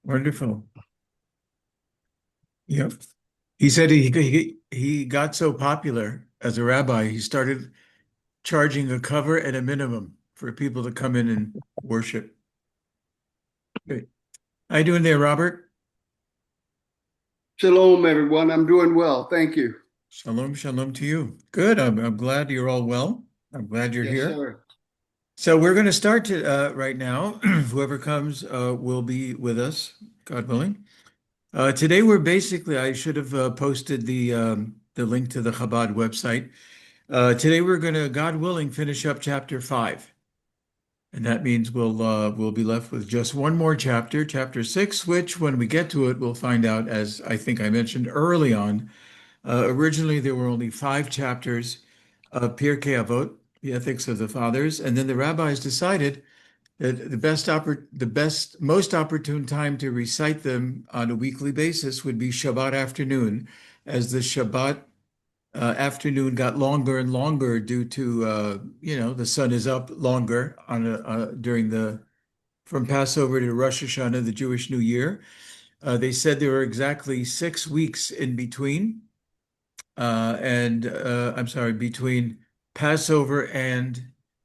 Wonderful. Yep. He said he got so popular as a rabbi, he started charging a cover and a minimum for people to come in and worship. Good. How you doing there, Robert? Shalom, everyone. I'm doing well. Thank you. Shalom, shalom to you. Good. I'm glad you're all well. I'm glad you're Yes, here. sir. So we're going to start right now. Whoever comes will be with us, God willing. Today we're basically, I should have posted the link to the Chabad website. Today we're going to, God willing, finish up chapter 5. And that means we'll be left with just one more chapter, chapter 6, which when we get to it, we'll find out, as I think I mentioned early on. Originally, there were only 5 chapters of Pirke Avot, the ethics of the fathers, and then the rabbis decided that most opportune time to recite them on a weekly basis would be Shabbat afternoon, as the Shabbat afternoon got longer and longer due to the sun is up longer during the from Passover to Rosh Hashanah, the Jewish New Year. They said there were exactly 6 weeks in between, and I'm sorry, between Passover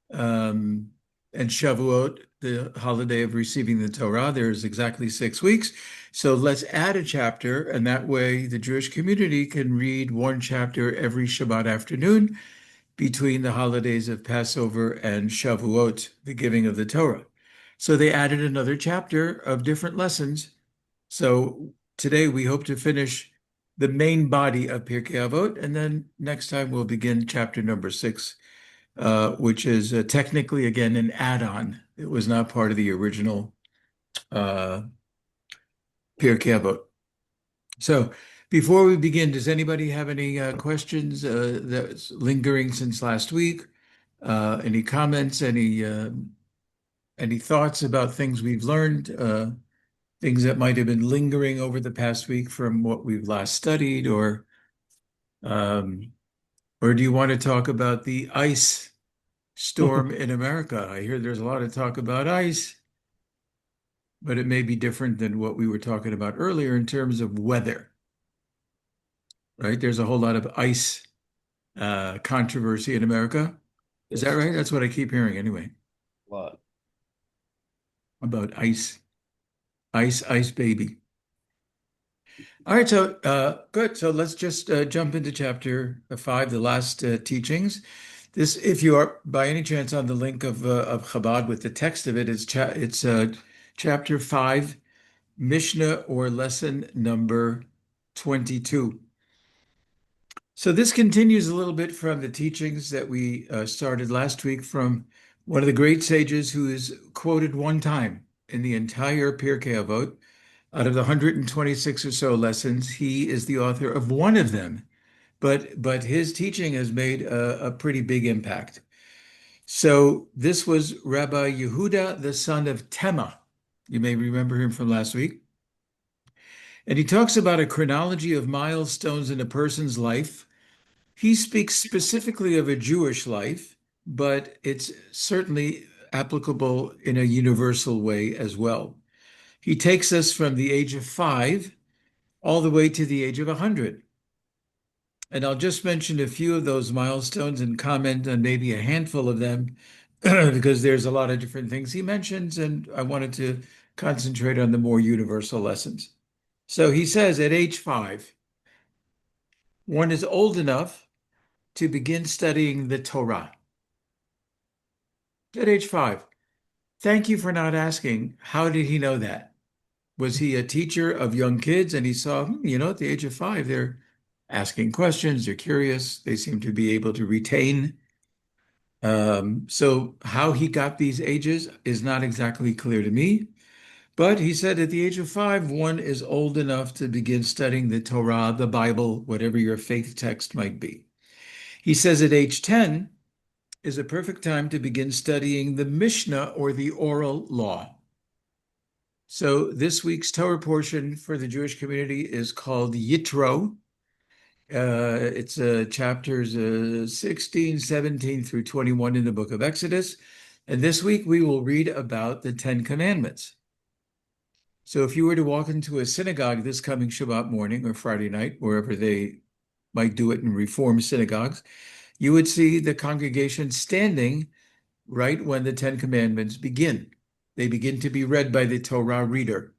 um, and Shavuot, the holiday of receiving the Torah. There's exactly 6 weeks. So let's add a chapter, and that way the Jewish community can read one chapter every Shabbat afternoon between the holidays of Passover and Shavuot, the giving of the Torah. So they added another chapter of different lessons. So today we hope to finish the main body of Pirkei Avot, and then next time we'll begin chapter number 6, which is technically again an add-on. It was not part of the original uh, Pirkei Avot. So before we begin, does anybody have any questions that's lingering since last week? Any comments? Any thoughts about things we've learned? Things that might have been lingering over the past week from what we've last studied, um, or do you want to talk about the ice storm in America? I hear there's a lot of talk about ice, but it may be different than what we were talking about earlier in terms of weather, right? There's a whole lot of ice controversy in America. Is that Yes, right? That's what I keep hearing anyway, a lot. about ice, ice baby. All right, so good. So let's just jump into chapter 5, the last teachings. This, if you are by any chance on the link of Chabad with the text of it, it's chapter 5, Mishnah or lesson number 22. So this continues a little bit from the teachings that we started last week from one of the great sages who is quoted one time in the entire Pirkei Avot. Out of the 126 or so lessons, he is the author of one of them, but his teaching has made a pretty big impact. So this was Rabbi Yehuda, the son of Tema. You may remember him from last week. And he talks about a chronology of milestones in a person's life. He speaks specifically of a Jewish life, but it's certainly applicable in a universal way as well. He takes us from the age of 5 all the way to the age of 100. And I'll just mention a few of those milestones and comment on maybe a handful of them because there's a lot of different things he mentions, and I wanted to concentrate on the more universal lessons. So he says at age 5, one is old enough to begin studying the Torah. At age 5. Thank you for not asking, how did he know that? Was he a teacher of young kids and he saw, at the age of 5, they're asking questions, they're curious, they seem to be able to retain. So how he got these ages is not exactly clear to me. But he said at the age of 5, one is old enough to begin studying the Torah, the Bible, whatever your faith text might be. He says at age 10 is a perfect time to begin studying the Mishnah or the oral law. So this week's Torah portion for the Jewish community is called Yitro. It's chapters 16, 17 through 21 in the book of Exodus. And this week we will read about the Ten Commandments. So if you were to walk into a synagogue this coming Shabbat morning or Friday night, wherever they might do it in Reform synagogues, you would see the congregation standing right when the Ten Commandments begin. They begin to be read by the Torah reader.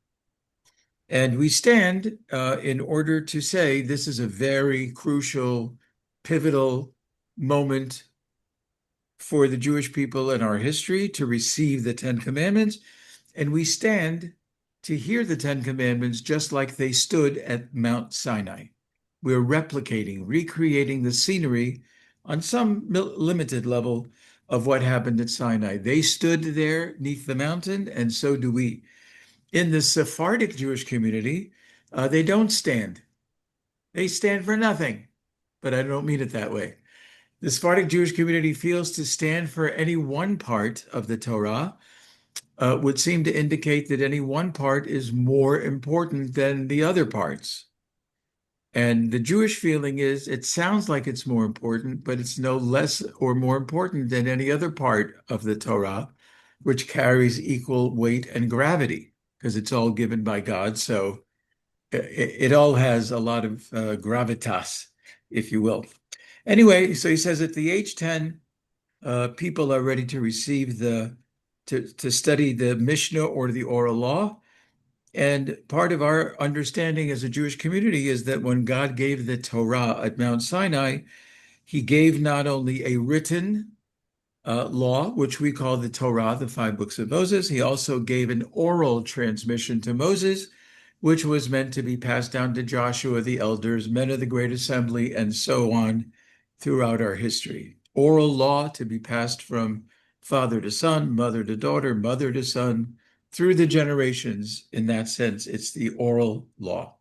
And we stand in order to say this is a very crucial, pivotal moment for the Jewish people in our history to receive the Ten Commandments. And we stand to hear the Ten Commandments just like they stood at Mount Sinai. We're replicating, recreating the scenery on some limited level of what happened at Sinai. They stood there neath the mountain, and so do we. In the Sephardic Jewish community, they don't stand. They stand for nothing, but I don't mean it that way. The Sephardic Jewish community feels to stand for any one part of the Torah would seem to indicate that any one part is more important than the other parts. And the Jewish feeling is it sounds like it's more important, but it's no less or more important than any other part of the Torah, which carries equal weight and gravity because it's all given by God. So it all has a lot of gravitas, if you will. Anyway, so he says at the age 10, people are ready to receive to study the Mishnah or the oral law. And part of our understanding as a Jewish community is that when God gave the Torah at Mount Sinai, he gave not only a written law, which we call the Torah, the five books of Moses, he also gave an oral transmission to Moses, which was meant to be passed down to Joshua, the elders, men of the great assembly, and so on throughout our history. Oral law to be passed from father to son, mother to daughter, mother to son, through the generations. In that sense, it's the oral law.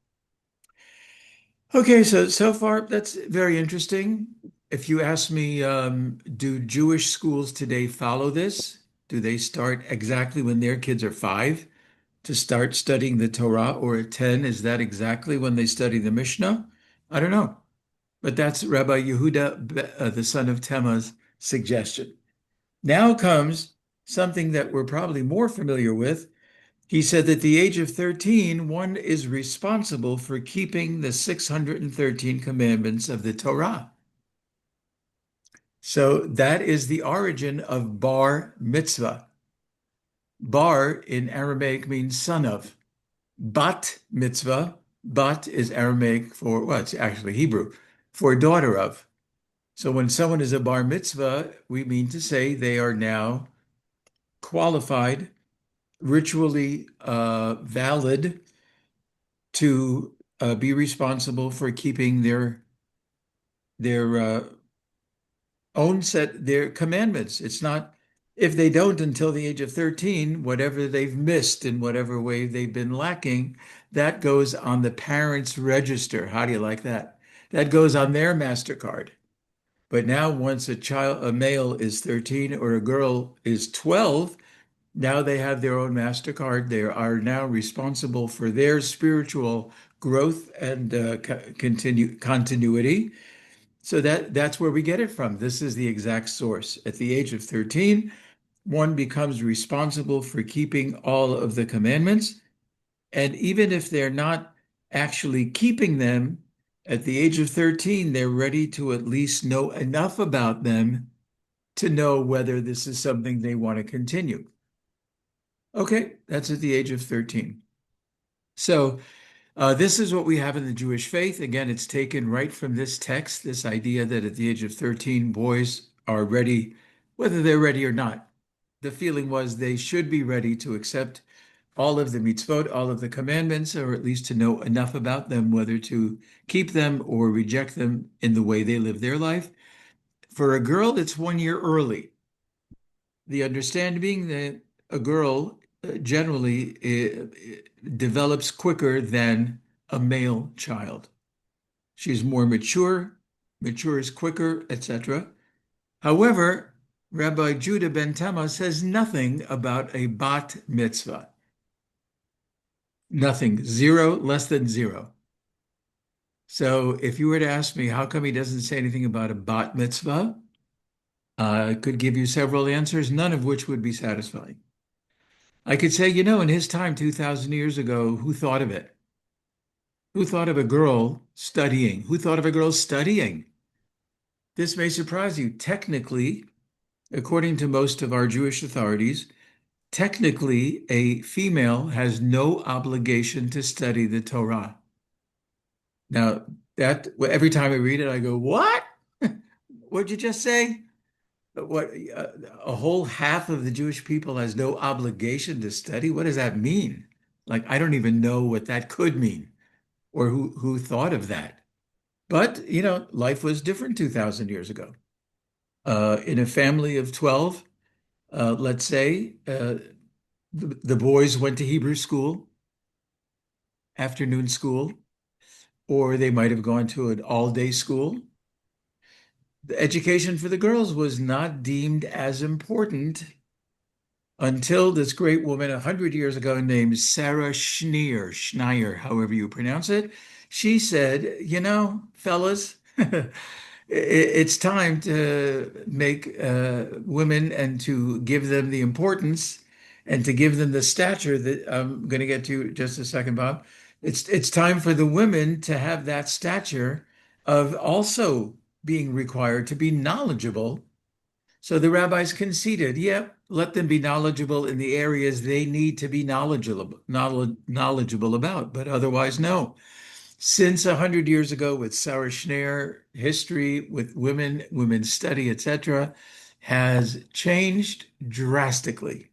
Okay, so far that's very interesting. If you ask me, do Jewish schools today follow this? Do they start exactly when their kids are 5 to start studying the Torah, or at 10, is that exactly when they study the Mishnah? I don't know. But that's Rabbi Yehuda, the son of Temah's suggestion. Now comes something that we're probably more familiar with. He said that at the age of 13, one is responsible for keeping the 613 commandments of the Torah. So that is the origin of bar mitzvah. Bar in Aramaic means son of. Bat mitzvah, bat is Aramaic for, well, it's actually Hebrew, for daughter of. So when someone is a bar mitzvah, we mean to say they are now qualified, ritually valid to be responsible for keeping their own set their commandments. It's not if they don't until the age of 13, whatever they've missed in whatever way they've been lacking, that goes on the parents' register. How do you like that? That goes on their MasterCard. But now once a male is 13 or a girl is 12, now they have their own MasterCard. They are now responsible for their spiritual growth and continuity. So that's where we get it from. This is the exact source. At the age of 13, one becomes responsible for keeping all of the commandments. And even if they're not actually keeping them, at the age of 13, they're ready to at least know enough about them to know whether this is something they want to continue. Okay, that's at the age of 13. So this is what we have in the Jewish faith. Again, it's taken right from this text, this idea that at the age of 13, boys are ready, whether they're ready or not. The feeling was they should be ready to accept all of the mitzvot, all of the commandments, or at least to know enough about them, whether to keep them or reject them in the way they live their life. For a girl, it's 1 year early. The understanding being that a girl generally develops quicker than a male child. She's more mature, matures quicker, etc. However, Rabbi Judah ben Tema says nothing about a bat mitzvah. Nothing, zero, less than zero. So if you were to ask me, how come he doesn't say anything about a bat mitzvah? I could give you several answers, none of which would be satisfying. I could say, in his time, 2,000 years ago, who thought of it? Who thought of a girl studying? Who thought of a girl studying? This may surprise you. Technically, according to most of our Jewish authorities, technically, a female has no obligation to study the Torah. Now, that every time I read it, I go, "What? What'd you just say? What? A whole half of the Jewish people has no obligation to study? What does that mean? Like, I don't even know what that could mean, or who thought of that." But, life was different 2,000 years ago. In a family of 12, let's say, the boys went to Hebrew school, afternoon school, or they might have gone to an all-day school. The education for the girls was not deemed as important until this great woman 100 years ago named Sarah Schneier, however you pronounce it. She said, fellas, it's time to make women and to give them the importance and to give them the stature that I'm going to get to just a second, Bob. It's time for the women to have that stature of also being required to be knowledgeable. So the rabbis conceded, yeah, let them be knowledgeable in the areas they need to be knowledgeable about, but otherwise, no. Since 100 years ago, with Sarah Schneer, history with women, women's study, etc., has changed drastically.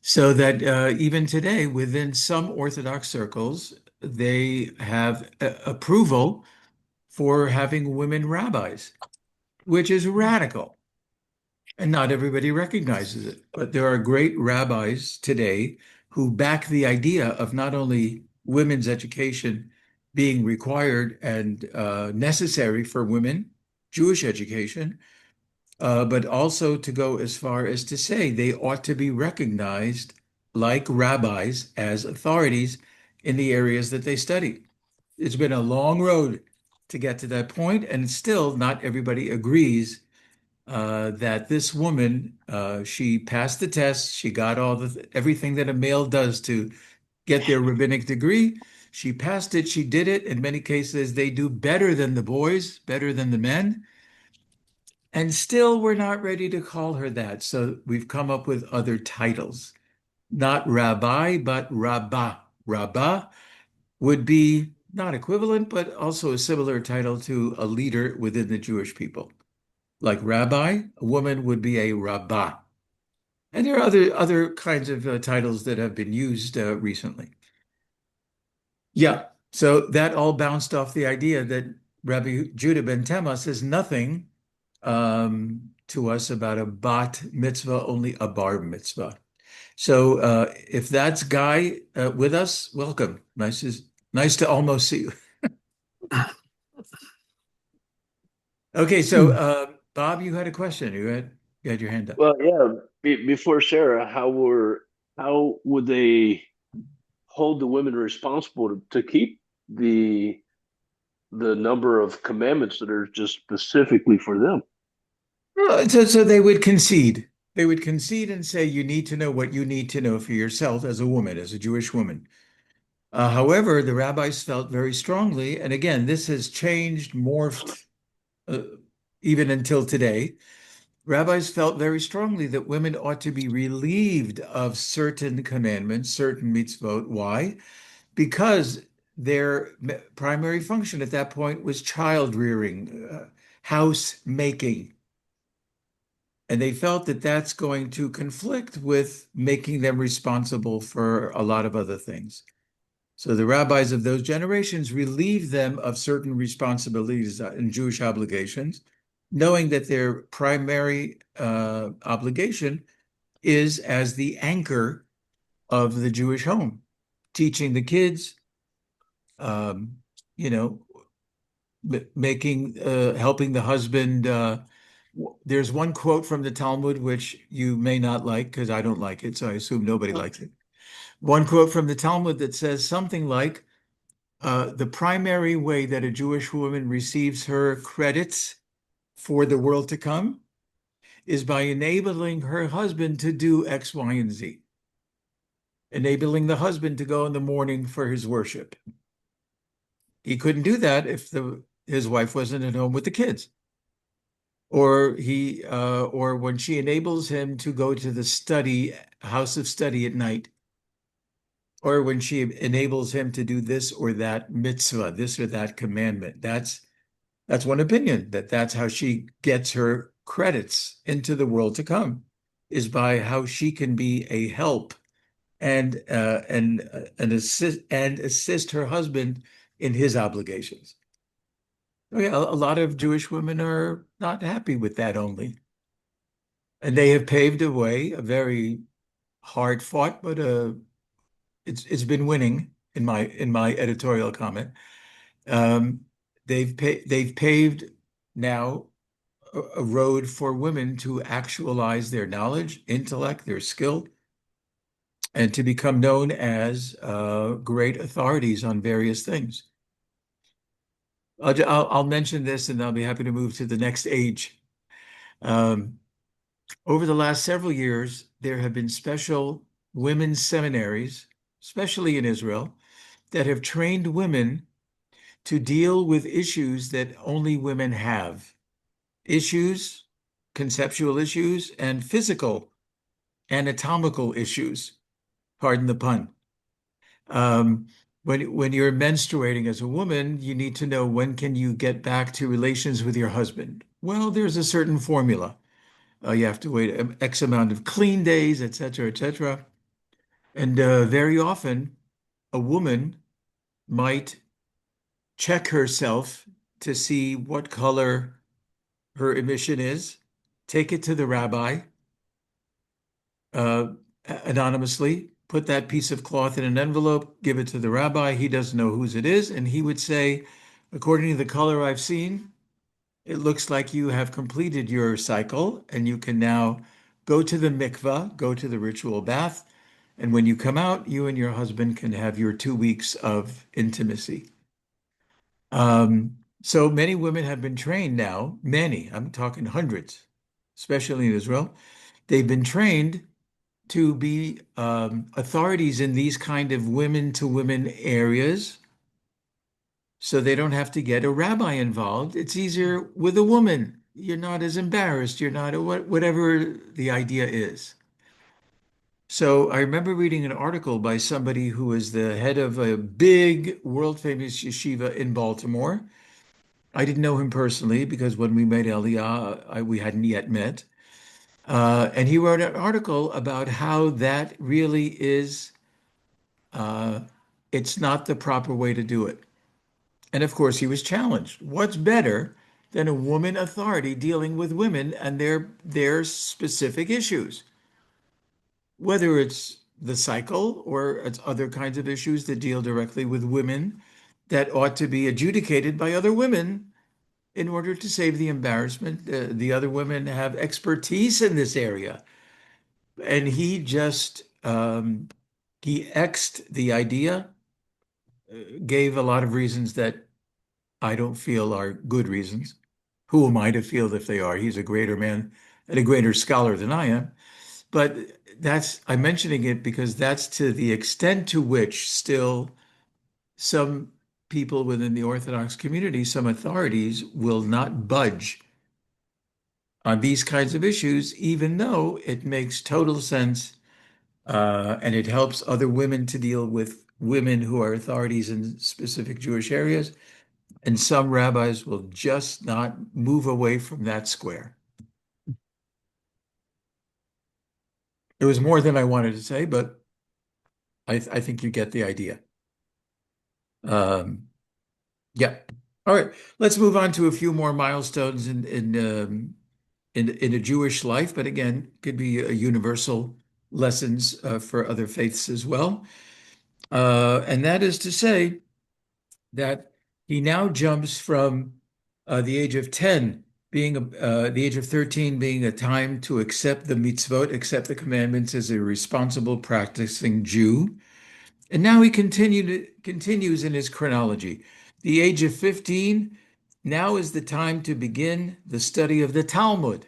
So that even today, within some Orthodox circles, they have approval for having women rabbis, which is radical. And not everybody recognizes it. But there are great rabbis today who back the idea of not only women's education being required and necessary for women, Jewish education, but also to go as far as to say they ought to be recognized like rabbis as authorities in the areas that they study. It's been a long road to get to that point, and still not everybody agrees that this woman, she passed the test. She got everything that a male does to get their rabbinic degree. She passed it. She did it. In many cases, they do better than the boys, better than the men. And still, we're not ready to call her that. So we've come up with other titles, not rabbi, but rabbah. Rabbah would be not equivalent, but also a similar title to a leader within the Jewish people. Like rabbi, a woman would be a rabbah. And there are other kinds of titles that have been used recently. Yeah, so that all bounced off the idea that Rabbi Judah ben Tema says nothing to us about a bat mitzvah, only a bar mitzvah. So if that's Guy with us, welcome. Nice to almost see you. Okay, so Bob, you had a question. You had your hand up. Well, yeah. Before Sarah, how would they hold the women responsible to keep the number of commandments that are just specifically for them? So they would concede. They would concede and say, you need to know what you need to know for yourself as a woman, as a Jewish woman. However, the rabbis felt very strongly, and again, this has changed, morphed uh, even until today. Rabbis felt very strongly that women ought to be relieved of certain commandments, certain mitzvot. Why? Because their primary function at that point was child rearing, house making. And they felt that that's going to conflict with making them responsible for a lot of other things. So the rabbis of those generations relieved them of certain responsibilities and Jewish obligations, knowing that their primary obligation is as the anchor of the Jewish home, teaching the kids, um, you know, helping the husband. There's one quote from the Talmud which you may not like because I don't like it, so I assume nobody likes it. One quote from the Talmud that says something like, the primary way that a Jewish woman receives her credits for the world to come is by enabling her husband to do X, Y, and Z, enabling the husband to go in the morning for his worship. He couldn't do that if his wife wasn't at home with the kids. Or when she enables him to go to the house of study at night, or when she enables him to do this or that mitzvah, this or that commandment. That's one opinion, that's how she gets her credits into the world to come, is by how she can be a help and assist her husband in his obligations. Oh, yeah, a lot of Jewish women are not happy with that only. And they have paved a way, a very hard fought, but it's been winning in my editorial comment. Um, they've paved now a road for women to actualize their knowledge, intellect, their skill, and to become known as great authorities on various things. I'll mention this, and I'll be happy to move to the next age. Um, Over the last several years, there have been special women's seminaries, especially in Israel, that have trained women to deal with issues that only women have. Issues, conceptual issues, and physical, anatomical issues. Pardon the pun. Um, when you're menstruating as a woman, you need to know, when can you get back to relations with your husband? Well, there's a certain formula. You have to wait X amount of clean days, et cetera, et cetera. And very often, a woman might check herself to see what color her emission is, take it to the rabbi uh, anonymously, put that piece of cloth in an envelope, give it to the rabbi. He doesn't know whose it is. And he would say, according to the color I've seen, it looks like you have completed your cycle and you can now go to the mikvah, go to the ritual bath. And when you come out, you and your husband can have your 2 weeks of intimacy. So many women have been trained now, many, I'm talking hundreds, especially in Israel. They've been trained to be authorities in these kind of women to women areas, so they don't have to get a rabbi involved. It's easier with a woman. You're not as embarrassed. You're not whatever the idea is. So I remember reading an article by somebody who was the head of a big world famous yeshiva in Baltimore. I didn't know him personally because when we made Aliyah, we hadn't yet met. And he wrote an article about how that really is, uh, it's not the proper way to do it. And of course, he was challenged. What's better than a woman authority dealing with women and their specific issues? Whether it's the cycle or it's other kinds of issues that deal directly with women that ought to be adjudicated by other women in order to save the embarrassment. The other women have expertise in this area. And he just he X'd the idea, gave a lot of reasons that I don't feel are good reasons. Who am I to feel if they are? He's a greater man and a greater scholar than I am. But I'm mentioning it because that's to the extent to which still some people within the Orthodox community, some authorities will not budge on these kinds of issues, even though it makes total sense, and it helps other women to deal with women who are authorities in specific Jewish areas. And some rabbis will just not move away from that square. It was more than I wanted to say, but I think you get the idea. Um, yeah. All right. Let's move on to a few more milestones in a Jewish life, but again, could be universal lessons for other faiths as well. And that is to say that he now jumps from the age of 10 being the age of 13 being a time to accept the mitzvot, accept the commandments as a responsible practicing Jew. And now he continues in his chronology. The age of 15, now is the time to begin the study of the Talmud.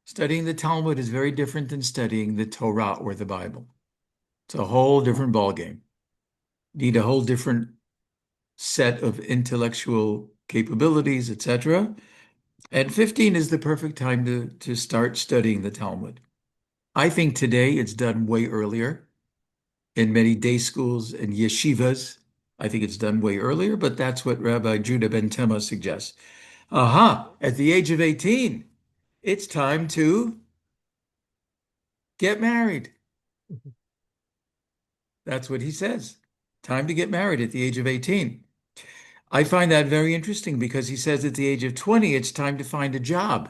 Studying the Talmud is very different than studying the Torah or the Bible. It's a whole different ballgame. Need a whole different set of intellectual capabilities, etc. And 15 is the perfect time to start studying the Talmud. I think today it's done way earlier in many day schools and yeshivas. I think it's done way earlier, but that's what Rabbi Judah ben Tema suggests. Aha, at the age of 18, it's time to get married. That's what he says. Time to get married at the age of 18. I find that very interesting because he says at the age of 20, it's time to find a job.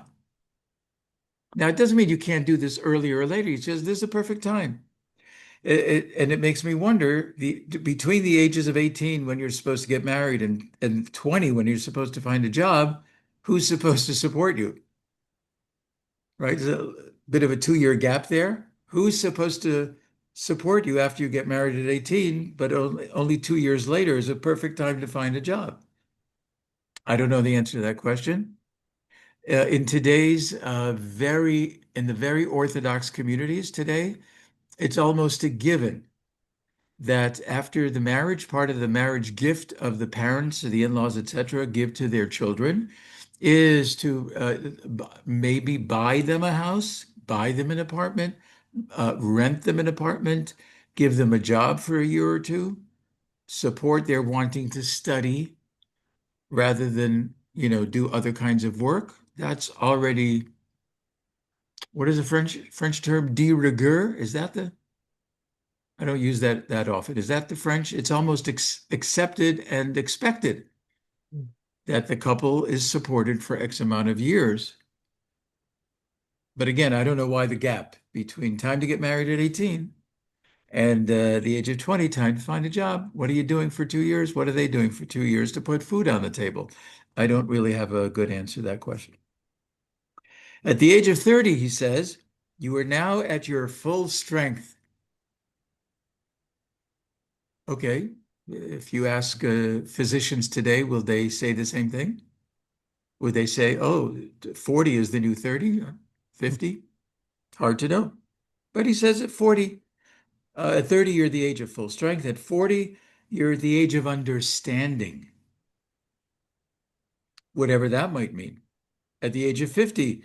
Now, it doesn't mean you can't do this earlier or later. He says this is a perfect time. And it makes me wonder between the ages of 18 when you're supposed to get married and 20 when you're supposed to find a job, who's supposed to support you? Right? There's a bit of a 2-year gap there. Who's supposed to support you after you get married at 18, but only 2 years later is a perfect time to find a job? I don't know the answer to that question. In today's in the very Orthodox communities today, it's almost a given that after the marriage, part of the marriage gift of the parents, the in-laws, etc., give to their children is to maybe buy them a house, buy them an apartment, rent them an apartment, give them a job for a year or two, support their wanting to study rather than, do other kinds of work. That's already, what is the French term? De rigueur? Is that the I don't use that often. Is that the French? It's almost accepted and expected that the couple is supported for X amount of years. But again, I don't know why the gap between time to get married at 18 and the age of 20, time to find a job. What are you doing for 2 years? What are they doing for 2 years to put food on the table? I don't really have a good answer to that question. At the age of 30, he says, you are now at your full strength. Okay. If you ask physicians today, will they say the same thing? Would they say, oh, 40 is the new 30, 50? Hard to know. But he says at 40, at 30, you're the age of full strength. At 40, you're the age of understanding, whatever that might mean. At the age of 50,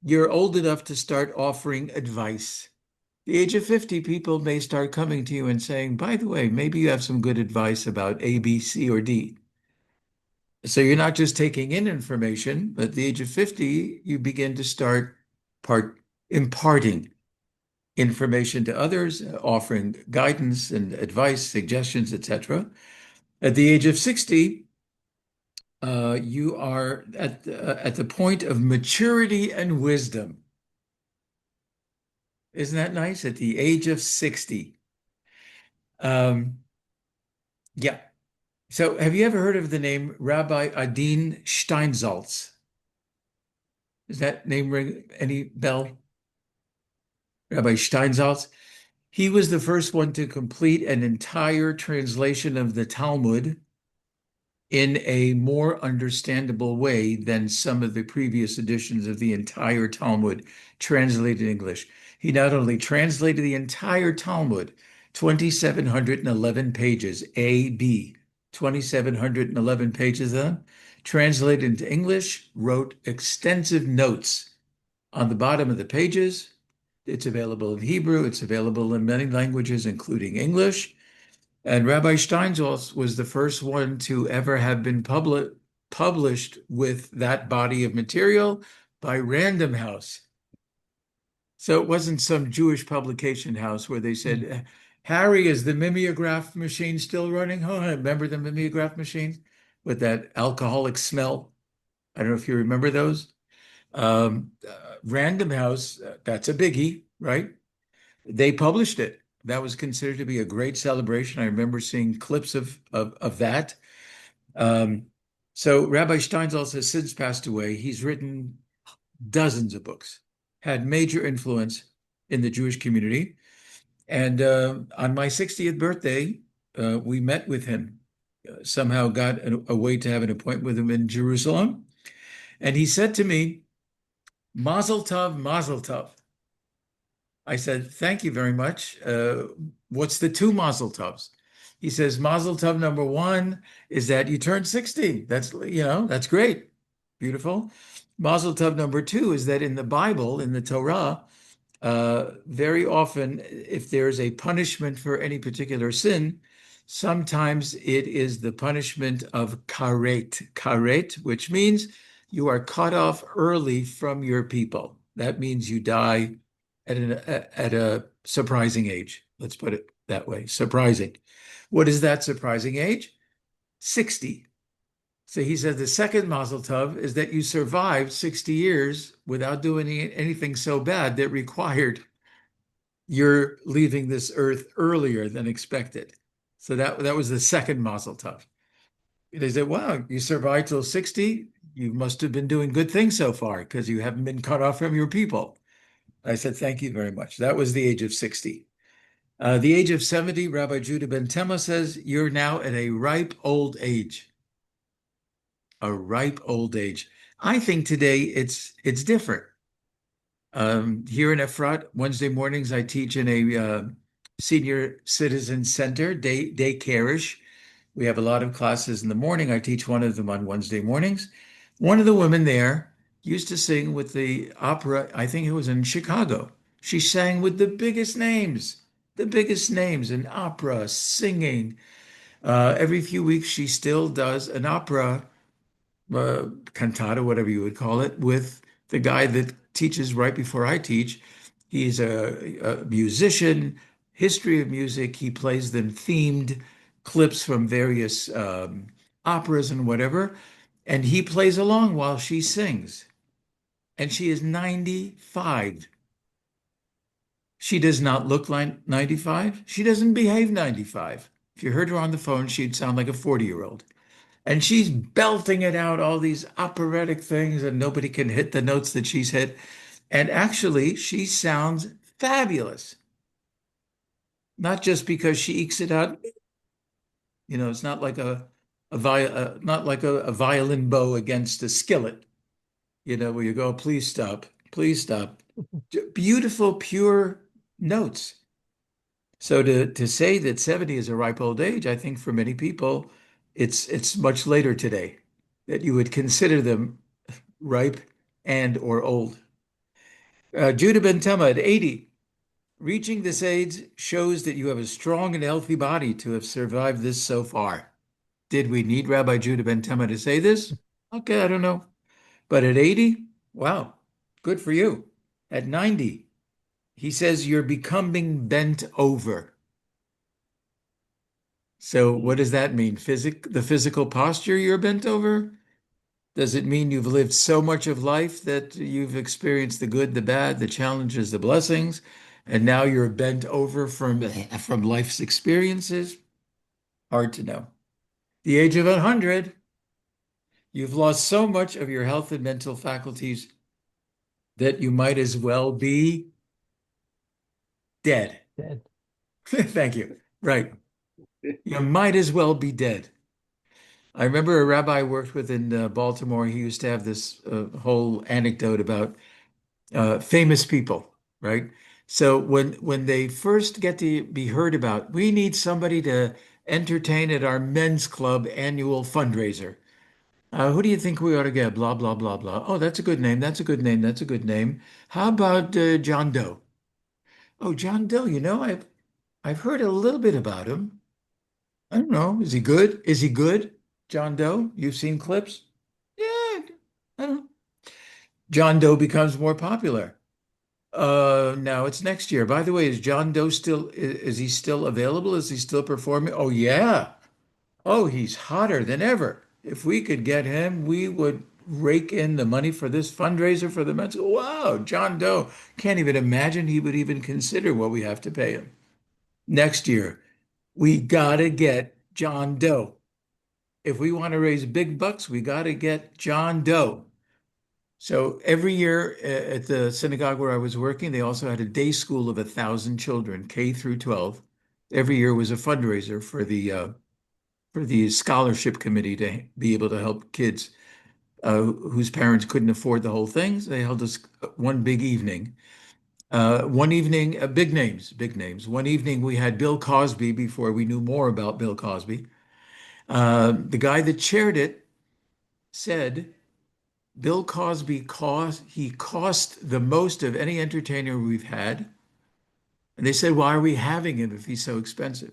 you're old enough to start offering advice. The age of 50, people may start coming to you and saying, by the way, maybe you have some good advice about A, B, C, or D. So you're not just taking in information, but at the age of 50, you begin to start imparting information to others, offering guidance and advice, suggestions, etc. At the age of 60, you are at the point of maturity and wisdom. Isn't that nice? At the age of 60. Um, yeah. So have you ever heard of the name Rabbi Adin Steinsaltz? Does that name ring any bell? Rabbi Steinsaltz. He was the first one to complete an entire translation of the Talmud in a more understandable way than some of the previous editions of the entire Talmud translated in English. He not only translated the entire Talmud, 2,711 pages, A, B, 2,711 pages of them, translated into English, wrote extensive notes on the bottom of the pages. It's available in Hebrew. It's available in many languages, including English. And Rabbi Steinsaltz was the first one to ever have been published with that body of material by Random House. So it wasn't some Jewish publication house where they said, Harry, is the mimeograph machine still running? Oh, remember the mimeograph machines with that alcoholic smell? I don't know if you remember those. Random House, that's a biggie, right? They published it. That was considered to be a great celebration. I remember seeing clips of that. So Rabbi Steinsaltz has since passed away. He's written dozens of books, had major influence in the Jewish community. And on my 60th birthday, we met with him. Somehow got a way to have an appointment with him in Jerusalem. And he said to me, Mazel tov, mazel tov. I said, thank you very much. What's the two mazel tovs? He says, mazel tov number one is that you turned 60. That's great. Beautiful. Mazel tov number two is that in the Bible, in the Torah, very often, if there's a punishment for any particular sin, sometimes it is the punishment of karet. Karet, which means you are cut off early from your people. That means you die at a surprising age. Let's put it that way. Surprising. What is that surprising age? 60. So he said the second mazel tov is that you survived 60 years without doing anything so bad that required your leaving this earth earlier than expected. So that was the second mazel tov. They said, wow, you survived till 60. You must have been doing good things so far because you haven't been cut off from your people. I said, thank you very much. That was the age of 60. The age of 70, Rabbi Judah ben Tema says, you're now at a ripe old age. A ripe old age. I think today it's different. Here in Efrat, Wednesday mornings, I teach in a senior citizen center, day-care-ish. We have a lot of classes in the morning. I teach one of them on Wednesday mornings. One of the women there used to sing with the opera, I think it was in Chicago. She sang with the biggest names in opera, singing. Every few weeks, she still does an opera cantata, whatever you would call it, with the guy that teaches right before I teach. He's a musician, history of music. He plays them themed clips from various operas and whatever. And he plays along while she sings. And she is 95. She does not look like 95. She doesn't behave 95. If you heard her on the phone, she'd sound like a 40-year-old. And she's belting it out, all these operatic things, and nobody can hit the notes that she's hit. And actually, she sounds fabulous. Not just because she ekes it out. It's not like a violin bow against a skillet, where you go, please stop, please stop. Beautiful, pure notes. So to say that 70 is a ripe old age, I think for many people, it's much later today that you would consider them ripe and or old. Judah ben Tema at 80. Reaching this age shows that you have a strong and healthy body to have survived this so far. Did we need Rabbi Judah ben Tema to say this? Okay, I don't know. But at 80, wow, good for you. At 90, he says you're becoming bent over. So what does that mean? The physical posture you're bent over? Does it mean you've lived so much of life that you've experienced the good, the bad, the challenges, the blessings, and now you're bent over from life's experiences? Hard to know. The age of 100, you've lost so much of your health and mental faculties that you might as well be dead. Dead. Thank you. Right. You might as well be dead. I remember a rabbi I worked with in Baltimore. He used to have this whole anecdote about famous people, right? So when they first get to be heard about, we need somebody to entertain at our men's club annual fundraiser. Who do you think we ought to get? Blah, blah, blah, blah. Oh, that's a good name. That's a good name. That's a good name. How about John Doe? Oh, John Doe, I've heard a little bit about him. I don't know. Is he good? Is he good? John Doe? You've seen clips? Yeah, I don't know. John Doe becomes more popular. Now it's next year. By the way, is John Doe is he still available? Is he still performing? Oh, yeah. Oh, he's hotter than ever. If we could get him, we would rake in the money for this fundraiser for the Mets. Wow, John Doe. Can't even imagine he would even consider what we have to pay him. Next year, we gotta get John Doe. If we want to raise big bucks, we gotta get John Doe. So every year at the synagogue where I was working, they also had a day school of 1,000 children, K through 12. Every year was a fundraiser for the scholarship committee to be able to help kids whose parents couldn't afford the whole thing. So they held us one big evening. One evening, big names, big names. One evening we had Bill Cosby before we knew more about Bill Cosby. The guy that chaired it said Bill Cosby cost the most of any entertainer we've had. And they said, why are we having him if he's so expensive?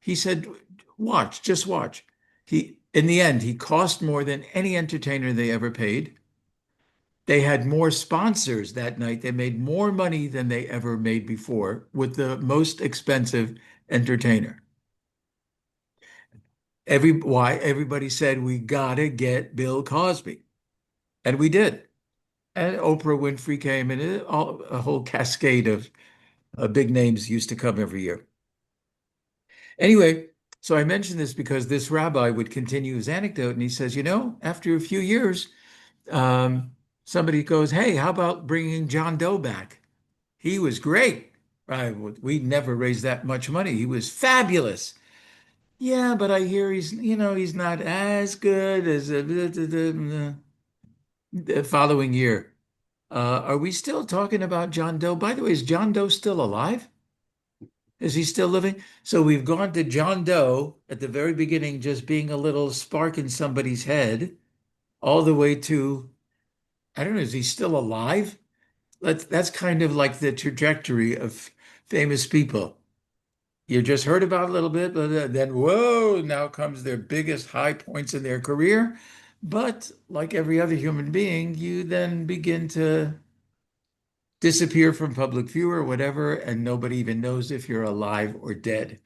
He said, watch, just watch. In the end, he cost more than any entertainer they ever paid. They had more sponsors that night. They made more money than they ever made before with the most expensive entertainer. Why everybody said we gotta get Bill Cosby. And we did. And Oprah Winfrey came and a whole cascade of big names used to come every year. Anyway, so I mentioned this because this rabbi would continue his anecdote and he says, after a few years, um, somebody goes, hey, how about bringing John Doe back? He was great. We never raised that much money. He was fabulous. Yeah, but I hear he's not as good as the following year. Are we still talking about John Doe? By the way, is John Doe still alive? Is he still living? So we've gone to John Doe at the very beginning, just being a little spark in somebody's head, all the way to, I don't know, is he still alive? That's kind of like the trajectory of famous people. You just heard about a little bit, but then, whoa, now comes their biggest high points in their career. But like every other human being, you then begin to disappear from public view or whatever, and nobody even knows if you're alive or dead.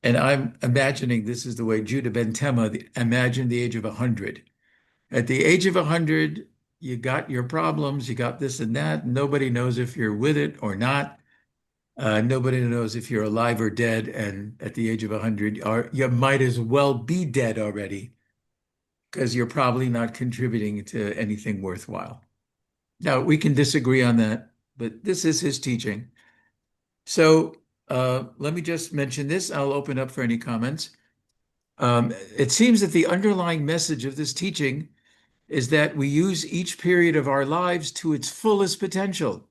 And I'm imagining this is the way Judah ben Tema imagined the age of 100. At the age of 100, you got your problems, you got this and that. Nobody knows if you're with it or not. Nobody knows if you're alive or dead. And at the age of 100, you might as well be dead already because you're probably not contributing to anything worthwhile. Now, we can disagree on that, but this is his teaching. So let me just mention this. I'll open up for any comments. It seems that the underlying message of this teaching is that we use each period of our lives to its fullest potential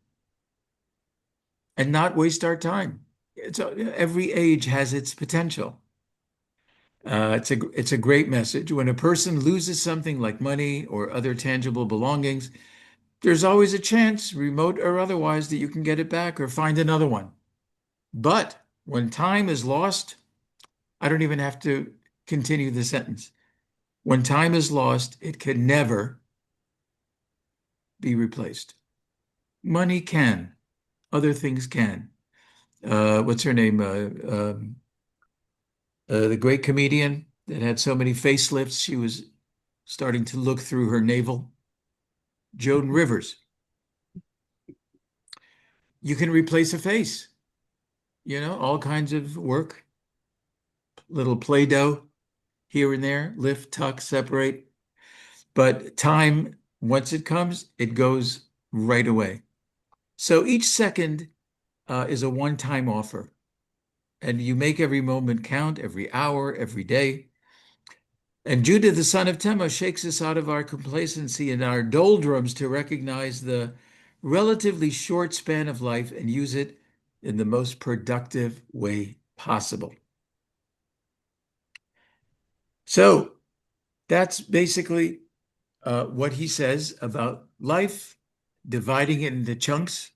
and not waste our time. Every age has its potential. It's a great message. When a person loses something like money or other tangible belongings, there's always a chance, remote or otherwise, that you can get it back or find another one. But when time is lost, I don't even have to continue the sentence. When time is lost, it can never be replaced. Money can, other things can. What's her name? The great comedian that had so many facelifts, she was starting to look through her navel. Joan Rivers. You can replace a face, all kinds of work, little Play-Doh here and there, lift, tuck, separate. But time, once it comes, it goes right away. So each second is a one-time offer. And you make every moment count, every hour, every day. And Judah, the son of Tema, shakes us out of our complacency and our doldrums to recognize the relatively short span of life and use it in the most productive way possible. So that's basically what he says about life, dividing it into chunks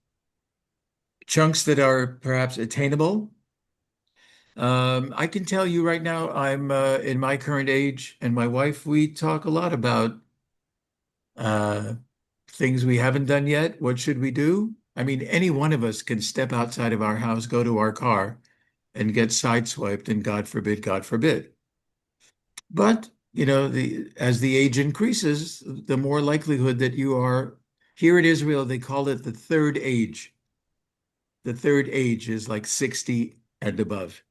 that are perhaps attainable. I can tell you right now, I'm in my current age, and my wife, we talk a lot about uh, things we haven't done yet. What should we do? I mean, any one of us can step outside of our house, go to our car, and get sideswiped, and God forbid, God forbid. But, as the age increases, the more likelihood that you are here in Israel, they call it the third age. The third age is like 60 and above.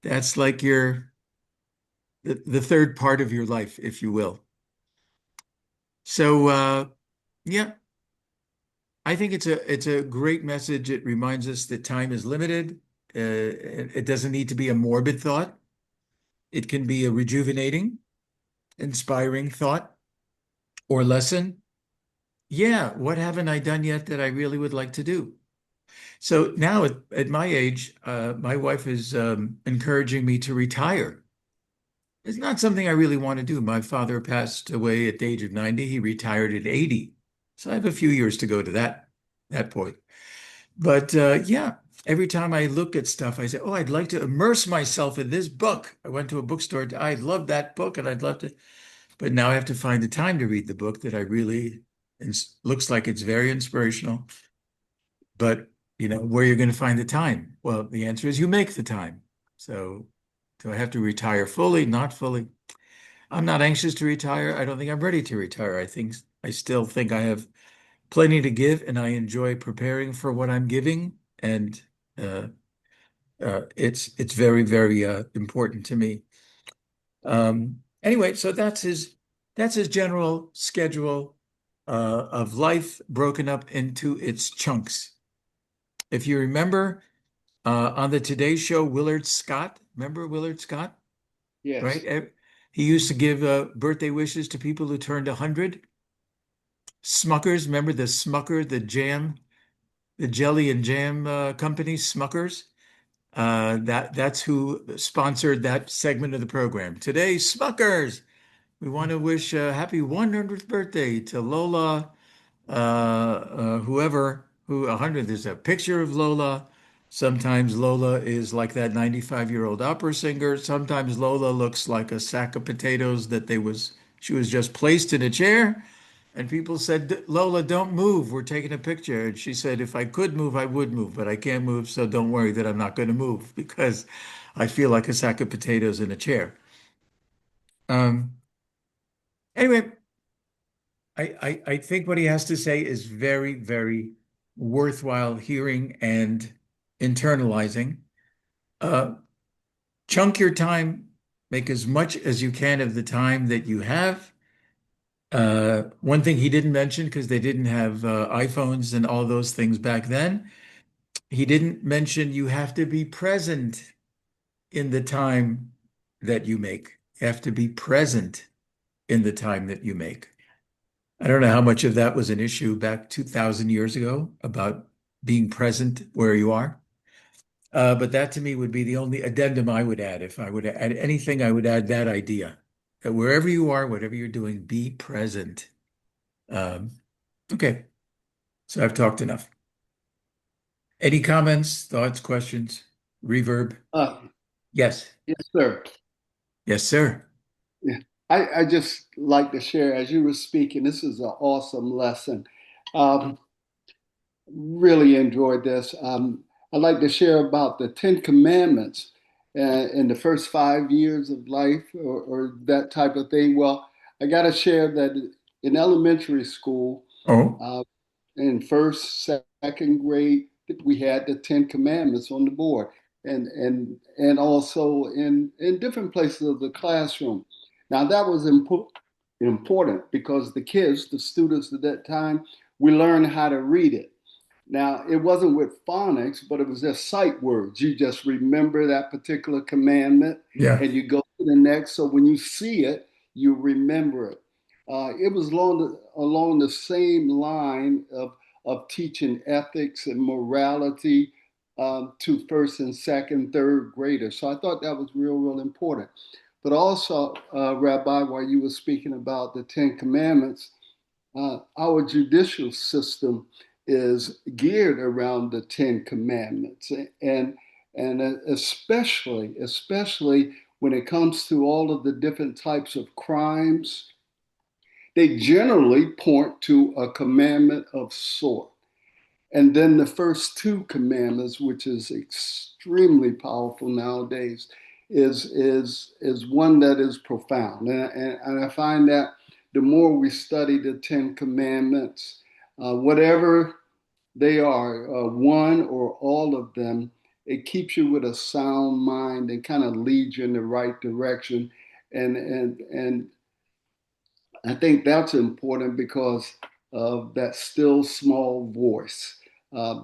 That's like the third part of your life, if you will. So yeah, I think it's a great message. It reminds us that time is limited. It doesn't need to be a morbid thought. It can be a rejuvenating, inspiring thought. or lesson. Yeah, what haven't I done yet that I really would like to do? So now at my age, my wife is encouraging me to retire. It's not something I really want to do. My father passed away at the age of 90. He retired at 80. So I have a few years to go to that point. But yeah, every time I look at stuff, I say, "Oh, I'd like to immerse myself in this book." I went to a bookstore. I love that book, and I'd love to. But now I have to find the time to read the book that I really. It looks like it's very inspirational. But where you're going to find the time? Well, the answer is you make the time. So, do I have to retire fully? Not fully. I'm not anxious to retire. I don't think I'm ready to retire. I still think I have plenty to give, and I enjoy preparing for what I'm giving. And uh, it's very, very important to me. Anyway, so that's his general schedule of life broken up into its chunks. If you remember on the Today Show, Willard Scott, remember Willard Scott, right? Yes. He used to give birthday wishes to people who turned 100. Smuckers, remember the Smucker, the jelly and jam company, Smuckers? That's who sponsored that segment of the program. Today, Smuckers. We want to wish a happy 100th birthday to Lola, whoever, who 100. There's a picture of Lola. Sometimes Lola is like that 95-year-old opera singer. Sometimes Lola looks like a sack of potatoes she was just placed in a chair. And people said, Lola, don't move. We're taking a picture. And she said, if I could move, I would move, but I can't move. So don't worry that I'm not going to move because I feel like a sack of potatoes in a chair. Um, anyway, I think what he has to say is very, very worthwhile hearing and internalizing. Uh, chunk your time, make as much as you can of the time that you have. One thing he didn't mention, because they didn't have iPhones and all those things back then, he didn't mention you have to be present in the time that you make. You have to be present in the time that you make. I don't know how much of that was an issue back 2,000 years ago about being present where you are. But that to me would be the only addendum I would add. If I would add anything, I would add that idea that wherever you are, whatever you're doing, be present. Um, okay, so I've talked enough. Any comments, thoughts, questions, reverb? Uh, Yes. yes, sir. Yes, sir. Yeah. I just like to share as you were speaking. This is an awesome lesson. Um, really enjoyed this. I'd like to share about the Ten Commandments in the first 5 years of life or that type of thing. Well, I got to share that in elementary school, Oh, uh, in first, second grade, we had the Ten Commandments on the board, and also in different places of the classroom. Now that was important because the kids, the students at that time, we learned how to read it. Now, it wasn't with phonics, but it was just sight words. You just remember that particular commandment yeah. and you go to the next. So when you see it, you remember it. It was along the same line of teaching ethics and morality to first and second, third graders. So I thought that was real important. But also, Rabbi, while you were speaking about the Ten Commandments, our judicial system is geared around the Ten Commandments, and especially when it comes to all of the different types of crimes, they generally point to a commandment of sort. And then the first two commandments, which is extremely powerful nowadays, is one that is profound. And I find that the more we study the Ten Commandments, whatever they are, one or all of them, it keeps you with a sound mind and kind of leads you in the right direction. And I think that's important because of that still small voice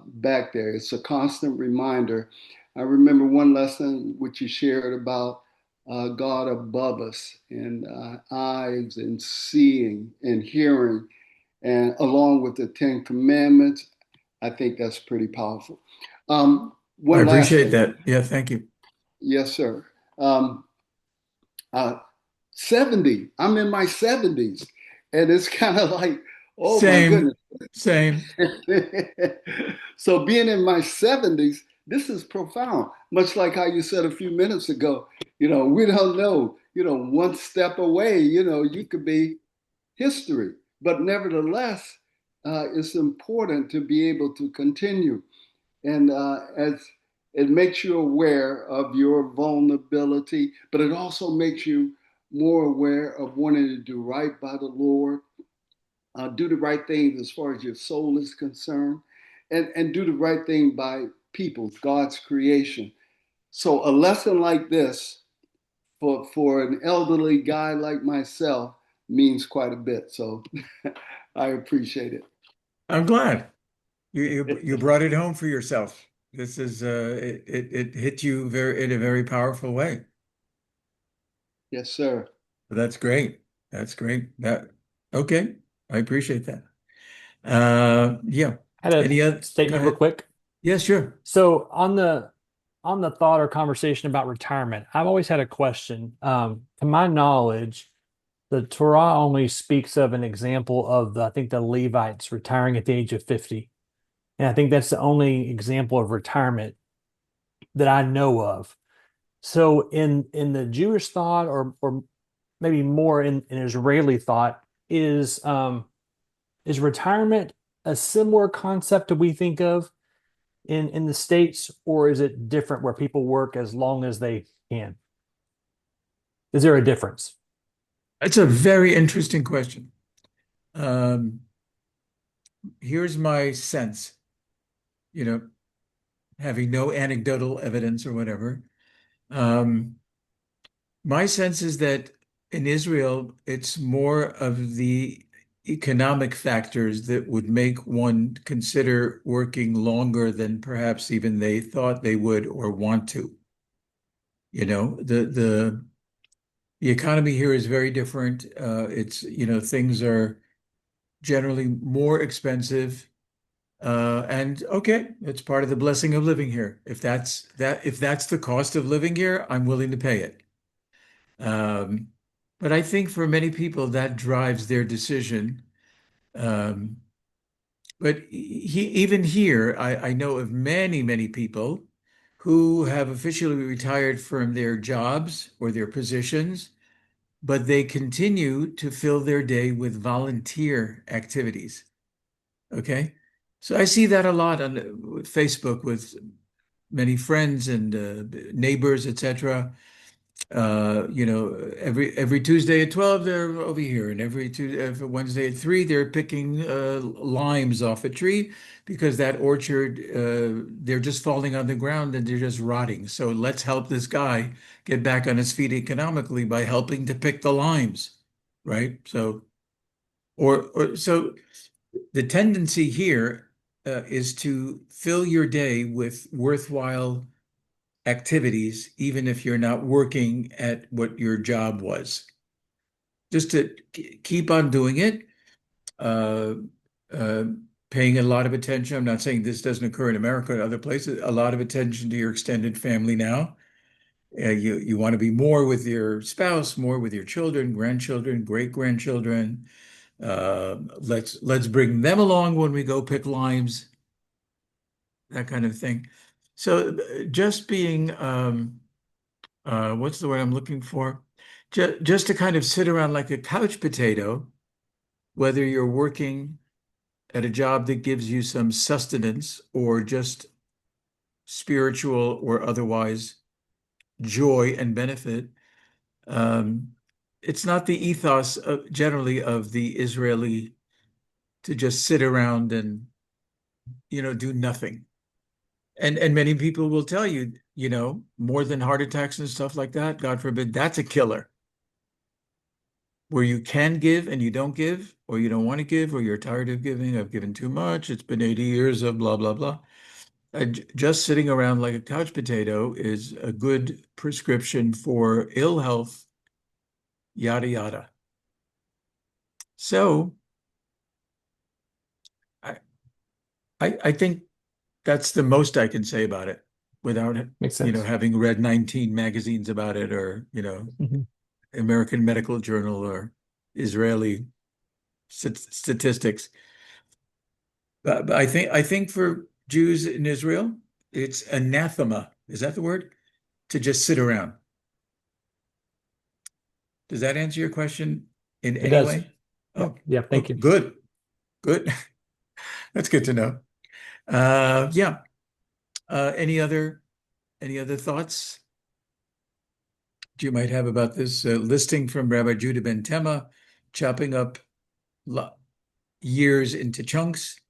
back there. It's a constant reminder. I remember one lesson which you shared about God above us and eyes and seeing and hearing, and along with the Ten Commandments, I think that's pretty powerful. I One last appreciate thing. that. Yeah, thank you. Yes, sir. Um, uh, 70. I'm in my 70s. And it's kind of like, oh my Same, goodness. same. So being in my 70s, this is profound. Much like how you said a few minutes ago, we don't know, one step away, you could be history. But nevertheless, it's important to be able to continue. And as it makes you aware of your vulnerability, but it also makes you more aware of wanting to do right by the Lord, do the right thing as far as your soul is concerned, and do the right thing by people, God's creation. So a lesson like this for an elderly guy like myself means quite a bit. So I appreciate I'm glad you brought it home for yourself. This is it hit you very in a very powerful way. Yes, sir. That's great. That's great. That okay. I appreciate that. Yeah. I had a Any other? Go statement real ahead. quick. Yeah, sure. So on the thought or conversation about retirement, I've always had a question. To my knowledge, the Torah only speaks of an example of I think the Levites retiring at the age of 50. And I think that's the only example of retirement that I know of. So in the Jewish thought or maybe more in Israeli thought, is retirement a similar concept that we think of in the States, or is it different where people work as long as they can? Is there a difference? It's a very interesting question. Um, Here's my sense, you know, having no anecdotal evidence or whatever. Um, my sense is that in Israel, it's more of the economic factors that would make one consider working longer than perhaps even they thought they would or want to. The economy here is very different. Things are generally more expensive. And okay, it's part of the blessing of living here. If that's the cost of living here, I'm willing to pay it. Um, but I think for many people that drives their decision. Um, but even here, I know of many, many people who have officially retired from their jobs or their positions, but they continue to fill their day with volunteer activities. Okay. So I see that a lot on Facebook with many friends and neighbors, etc. Every Tuesday at 12, they're over here, and every Wednesday at 3, they're picking limes off a tree because that orchard, they're just falling on the ground and they're just rotting. So let's help this guy get back on his feet economically by helping to pick the limes, right? So the tendency here is to fill your day with worthwhile activities, even if you're not working at what your job was. Just to keep on doing it, uh, uh, paying a lot of attention. I'm not saying this doesn't occur in America and other places, a lot of attention to your extended family now. You want to be more with your spouse, more with your children, grandchildren, great grandchildren. Let's bring them along when we go pick limes, that kind of thing. So just being what's the word I'm looking for? Just to kind of sit around like a couch potato, whether you're working at a job that gives you some sustenance or just spiritual or otherwise joy and benefit. Um, it's not the ethos generally of the Israeli to just sit around and, do nothing. And many people will tell you, more than heart attacks and stuff like that, God forbid, that's a killer. Where you can give and you don't give, or you don't want to give, or you're tired of giving, I've given too much, it's been 80 years of blah, blah, blah. just sitting around like a couch potato is a good prescription for ill health, yada yada. So I, I think that's the most I can say about it without, Makes sense. having read 19 magazines about it, or, Mhm. American Medical Journal or Israeli statistics. But I think for Jews in Israel, it's anathema. Is that the word? To just sit around. Does that answer your question in It any does. way? Yep. Oh, Yeah. oh, Thank you. good, good. That's good to know. Yeah. Any other thoughts you might have about this listing from Rabbi Judah ben Tema, chopping up years into chunks,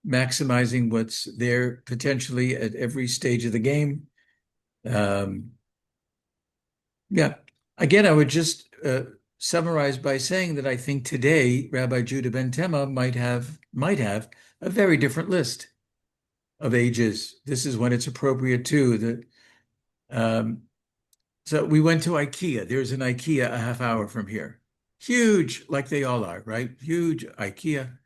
maximizing what's there potentially at every stage of the game? Um, yeah. Again, I would just summarize by saying that I think today Rabbi Judah ben Tema might have a very different list of ages. This is when it's appropriate too. Um, so we went to IKEA. There's an IKEA a half hour from here. Huge, like they all are, right? Huge IKEA.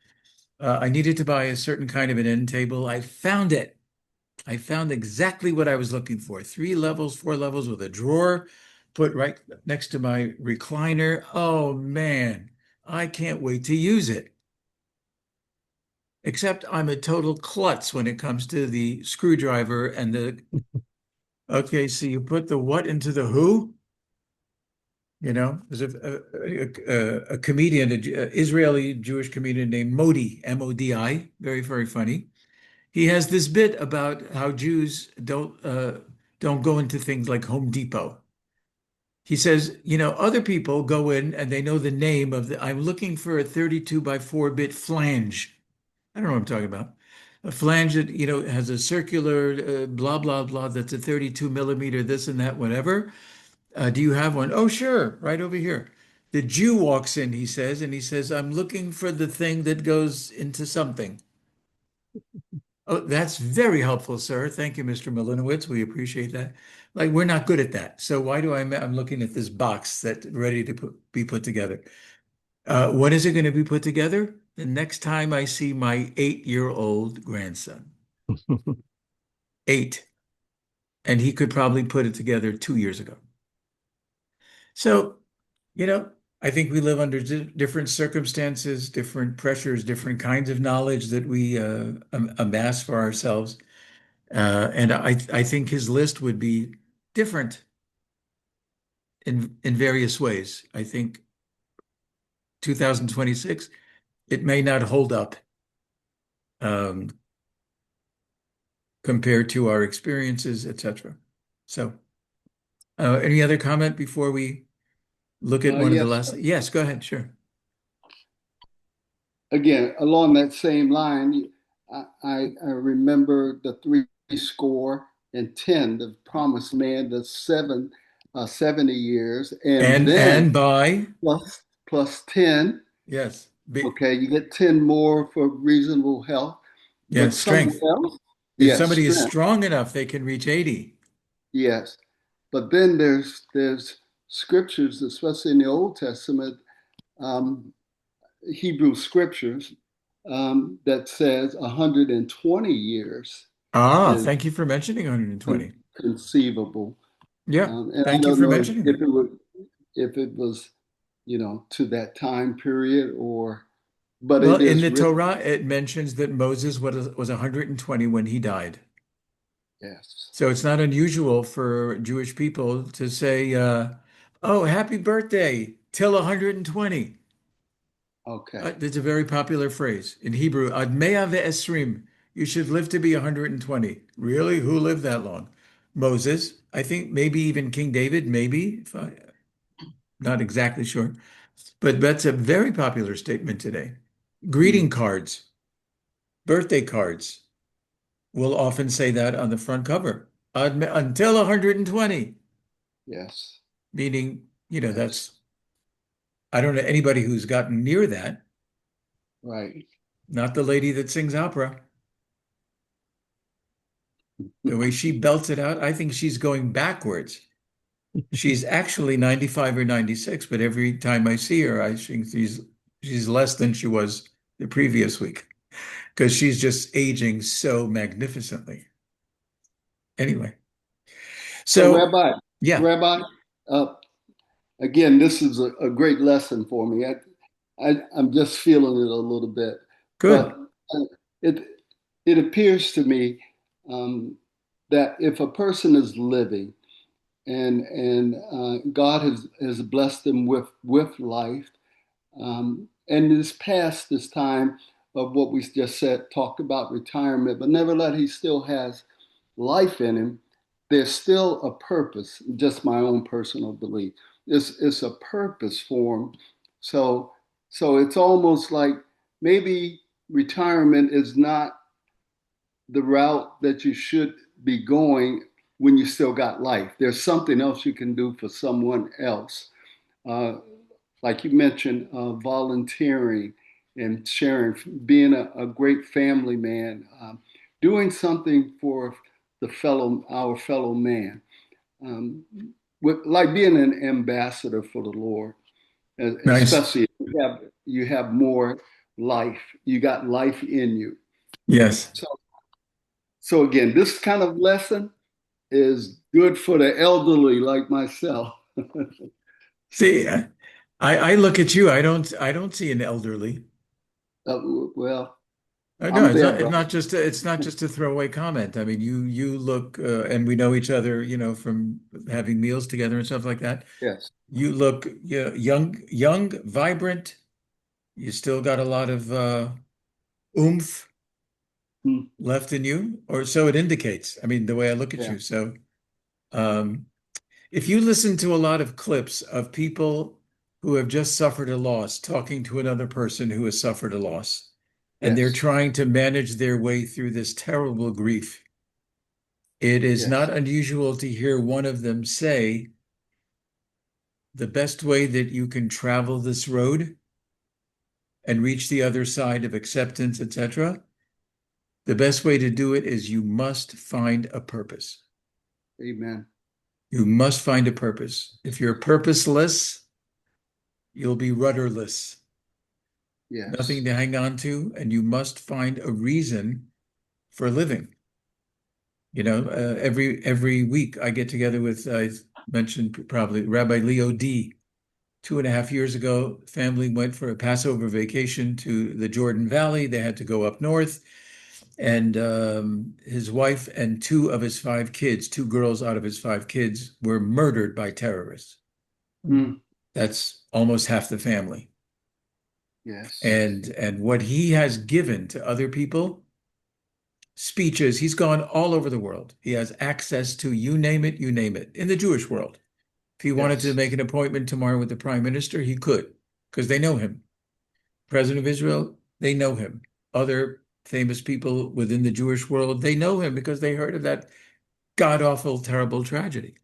I needed to buy a certain kind of an end table. I found it. I found exactly what I was looking for. 3 levels, 4 levels with a drawer put right next to my recliner. Oh man, I can't wait to use it. Except I'm a total klutz when it comes to the screwdriver and okay, so you put the what into the who? There's a comedian, an Israeli Jewish comedian named Modi, Modi, very, very funny. He has this bit about how Jews don't go into things like Home Depot. He says, other people go in and they know the name of I'm looking for a 32 by 4-bit flange. I don't know what I'm talking about. A flange that, has a circular blah, blah, blah, that's a 32 millimeter, this and that, whatever. Do you have one? Oh, sure, right over here. The Jew walks in, he says, and he says, I'm looking for the thing that goes into something. Oh, that's very helpful, sir. Thank you, Mr. Malinowitz. We appreciate that. Like, we're not good at that. So why do I'm looking at this box that's ready to be put together? When is it going to be put together? The next time I see my 8-year-old grandson. 8. And he could probably put it together 2 years ago. So, you know, I think we live under different circumstances, different pressures, different kinds of knowledge that we amass for ourselves. And I think his list would be different in various ways. I think 2026, it may not hold up um, compared to our experiences, etc. So, any other comment before we look at one of the Yes, last? Yes, go ahead. Sure. again, along that same line, I remember the three score and ten, the promised land, the 70 years, and then And by plus 10. yes, Okay, you get 10 more for reasonable health, yeah, but somewhere strength. else, If yes, somebody is strength, strong enough, they can reach 80. yes. But then there's scriptures, especially in the Old Testament, um, Hebrew scriptures, that says 120 years Ah, is thank you for mentioning 120. conceivable. Yeah, And I thank you don't for know mentioning if that. it was, to that time period, but Well, it in is the written. Torah, it mentions that Moses was 120 when he died. Yes. So it's not unusual for Jewish people to say, "Oh, happy birthday till 120." Okay. That's a very popular phrase in Hebrew. Ad mea ve'esrim. You should live to be 120. Really? Who lived that long? Moses. I think maybe even King David, maybe, if I not exactly sure. But that's a very popular statement today. Greeting Mm, cards, birthday cards will often say that on the front cover. Until 120, yes. meaning, Yes. that's, I don't know anybody who's gotten near that, Right. not the lady that sings opera. The way she belts it out, I think she's going backwards. She's actually 95 or 96, but every time I see her, I think she's less than she was the previous week because she's just aging so magnificently. Anyway, So, so yeah, Rabbi, uh, again, this is a great lesson for me. I'm just feeling it a little bit, good. but it it appears to me that if a person is living and God has blessed them with life, and is past this time of what we just said, talked about retirement, but nevertheless, he still has life in him. There's still a purpose, just my own personal belief. It's a purpose for him. So, so it's almost like maybe retirement is not the route that you should be going when you still got life. There's something else you can do for someone else. Uh, like you mentioned, volunteering and sharing, being a great family man, doing something for our fellow man, um, like being an ambassador for the Lord, Nice. especially if you have more life, you got life in you. Yes. So, so again, this kind of lesson is good for the elderly like myself. See, I look at you. I don't see an elderly. Uh, well, No, I'm there, it's bro. not just it's not just a throwaway comment. I mean, you look, and we know each other, from having meals together and stuff like that. Yes. You look, young, vibrant. You still got a lot of oomph Hmm. left in you, or so it indicates. I mean, the way I look at Yeah. you. So, um, if you listen to a lot of clips of people who have just suffered a loss, talking to another person who has suffered a loss, and they're Yes. trying to manage their way through this terrible grief, it is Yes. not unusual to hear one of them say, the best way that you can travel this road and reach the other side of acceptance, etc., the best way to do it is you must find a purpose. Amen. You must find a purpose. If you're purposeless, you'll be rudderless, nothing Yes. to hang on to, and you must find a reason for living. Every week I get together with, I mentioned probably Rabbi Leo D. 2.5 years ago, family went for a Passover vacation to the Jordan Valley. They had to go up north, and his wife and two of his five kids, two girls out of his five kids, were murdered by terrorists. Mm. That's almost half the family. Yes. And what he has given to other people, speeches, he's gone all over the world. He has access to you name it, in the Jewish world. If he wanted to Yes. make an appointment tomorrow with the prime minister, he could, because they know him. President of Israel, they know him. Other famous people within the Jewish world, they know him because they heard of that god-awful, terrible tragedy.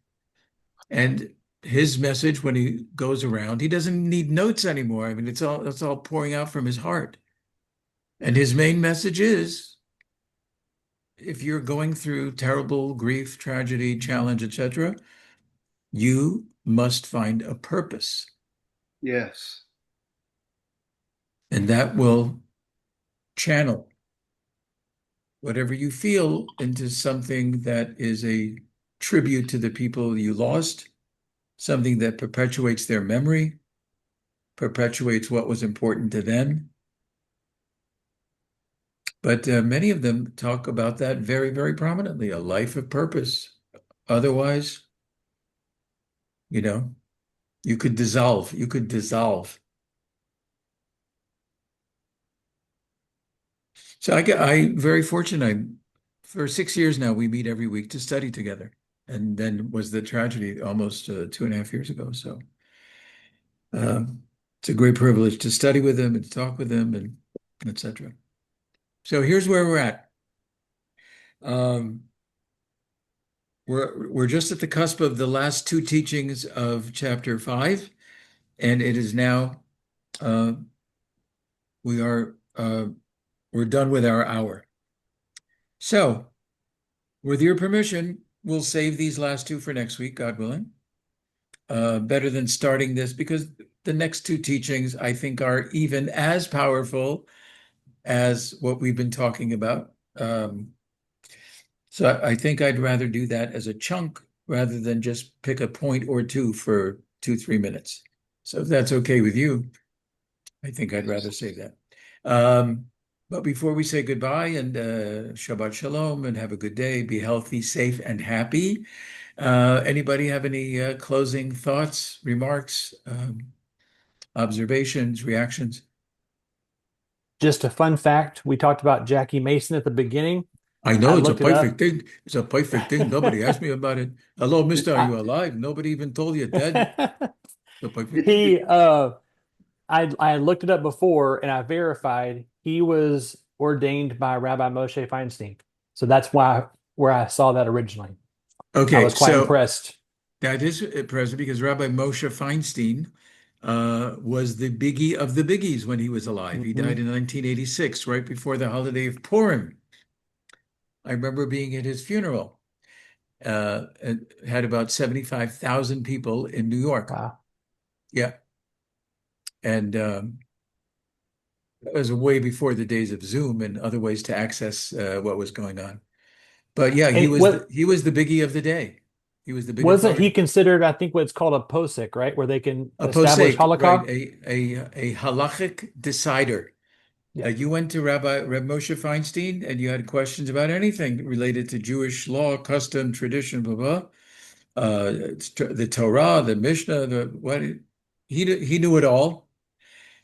And his message, when he goes around, he doesn't need notes anymore. I mean, it's all pouring out from his heart. And his main message is, if you're going through terrible grief, tragedy, challenge, etc., you must find a purpose. Yes. And that will channel whatever you feel into something that is a tribute to the people you lost, something that perpetuates their memory, perpetuates what was important to them. But many of them talk about that very, very prominently, a life of purpose. Otherwise, you know, you could dissolve. You could dissolve. So I very fortunate. For 6 years now, we meet every week to study together. And then was the tragedy almost 2.5 years ago. So it's a great privilege to study with him and to talk with him and etc. So here's where we're at. Um, we're just at the cusp of the last two teachings of chapter 5, and it is now uh, we are we're done with our hour. So With your permission, we'll save these last two for next week, God willing. Better than starting this because the next two teachings I think are even as powerful as what we've been talking about. So I think I'd rather do that as a chunk rather than just pick a point or two for 2, 3 minutes. So if that's okay with you, I think I'd rather say that. But before we say goodbye and Shabbat Shalom and have a good day, be healthy, safe, and happy. Anybody have any closing thoughts, remarks, observations, reactions? Just a fun fact, we talked about Jackie Mason at the beginning. I I know it's a looked it perfect up. thing. It's a perfect thing. Nobody asked me about it. Hello, mister, are I, you alive? Nobody even told you dead. It's a perfect thing. he I looked it up before and I verified he was ordained by Rabbi Moshe Feinstein. So that's why where I saw that originally. I Okay, was quite so impressed. that is present because Rabbi Moshe Feinstein was the biggie of the biggies when he was alive. He died Mhm. in 1986, right before the holiday of Purim. I remember being at his funeral. It had about 75,000 people in New York. Wow. Yeah. And that was way before the days of Zoom and other ways to access what was going on. But yeah, And he was the biggie of the day. He was the big wasn't he authority. considered, I think what's called a posek, right? Where they can A establish posek, right? halakha? A halachic decider. Yeah. You went to Reb Moshe Feinstein and you had questions about anything related to Jewish law, custom, tradition, blah, blah. The Torah, the Mishnah, the what he knew it all.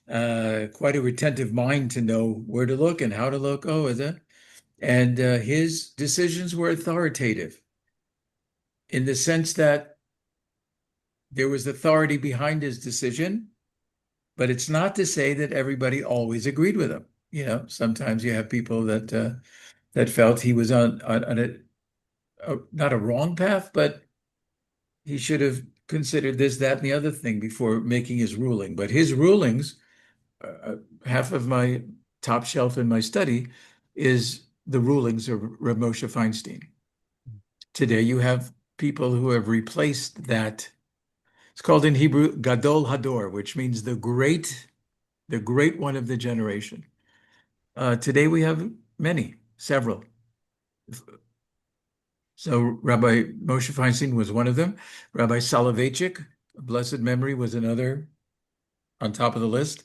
Quite a retentive mind to know where to look and how to look. Oh, is that? And his decisions were authoritative in the sense that there was authority behind his decision, but it's not to say that everybody always agreed with him. Sometimes you have people that felt he was on not a wrong path, but he should have considered this, that, and the other thing before making his ruling. But his rulings, half of my top shelf in my study is the rulings of Reb Moshe Feinstein. Today you have people who have replaced that. It's called in Hebrew Gadol Hador, which means the great one of the generation. Today we have many, several. So Rabbi Moshe Feinstein was one of them. Rabbi Soloveitchik, blessed memory, was another on top of the list.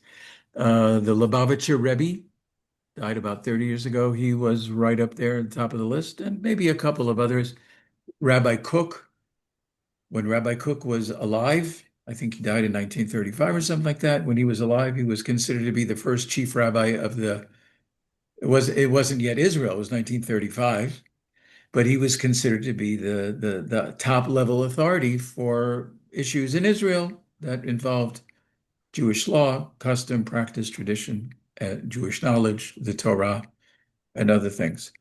The Lubavitcher Rebbe died about 30 years ago. He was right up there at the top of the list, and maybe a couple of others. Rabbi Cook, when Rabbi Cook was alive, I think he died in 1935 or something like that. When he was alive, he was considered to be the first chief rabbi of it wasn't yet Israel, it was 1935, but he was considered to be the top level authority for issues in Israel that involved Jewish law, custom, practice, tradition, Jewish knowledge, the Torah, and other things.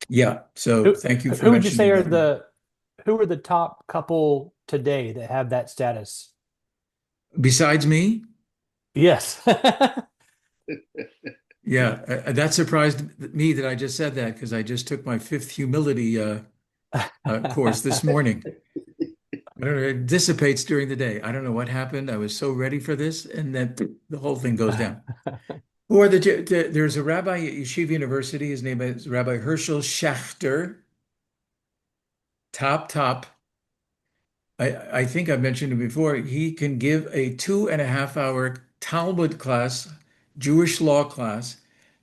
Yeah, so Who thank you for who would you say mentioning are that. the top couple today that have that status? Besides me, Yes. yeah, that surprised me that I just said that because I just took my fifth humility course this morning. I don't know, it dissipates during the day. I don't know what happened. I was so ready for this, and then the whole thing goes down. Or there's a rabbi at Yeshiva University. His name is Rabbi Herschel Schachter. Top. I think I've mentioned it before. He can give a 2.5 hour Talmud class, Jewish law class,